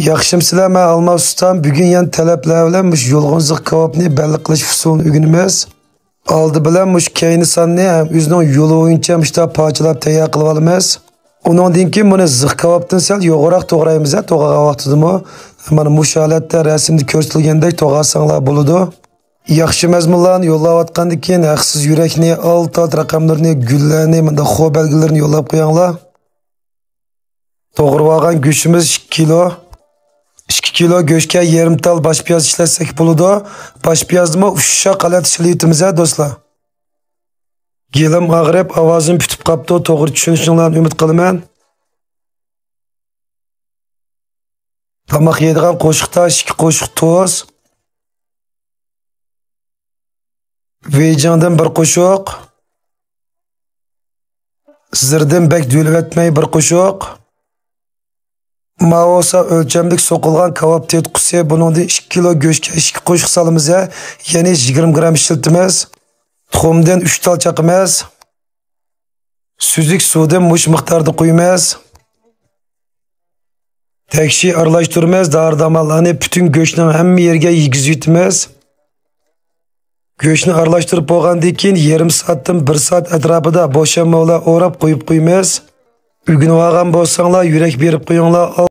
Yaxshimsizlar, men Almas ustam. Bugun yana talablar bilan mush yolg'onziq kabobni belli qilish usulini o'rganamiz. Oldi bilan mush keyni sonne ham o'zining yo'li bo'yicha mushta parchalab tayyor qilib olamiz. Undan keyin buni ziq kabobdan sal yo'g'roq to'g'raymiz. To'g'ragan vaqtida mana mush holatda rasmda ko'rsatilgandek to'g'rasanglar bo'ladi. Yaxshi mazmunlarni yo'llayotgandan keyin haqsiz yurakni, alt raqamlarni, gullarni, mana xo belgilarini yo'llab qo'yinglar. To'g'ri olgan go'shtimiz 2 kilo. 2 kilo go'shtga yarim tal bosh piyoz ishlasak bo'ladi. Bosh piyozni usha qalat ishlaymiz do'stlar. Gelim ag'rib, ovozim pitib qopdi. To'g'ri tushunishinglarni umid qilaman. Tamoq yeydigan qo'shiqda 2 qo'shiq tuz. Vejandan 1 qo'shiq. Zirdan bek duyulvatmay 1 qo'shiq. Maosa o'lchamlik so'qilgan kabob tetqusi, buningda 2 kilo go'shtga 2 qo'shiq solamiz, ya'ni 20 gram ishlatamiz. Tuxumdan 3 tal chaqamiz. Suzik suvdan mush miqdorda qo'yamiz. Tekshi aralashtiramiz, dardamallarni bütün go'shtning hamma yerga yegizitamiz. Go'shtni aralashtirib bo'lgandan keyin yarim soatdan 1 soat atrofida bo'shanmalar o'rab qo'yib qo'yamiz. Ugunib olgan bo'lsanglar, yurak berib qo'yinglar.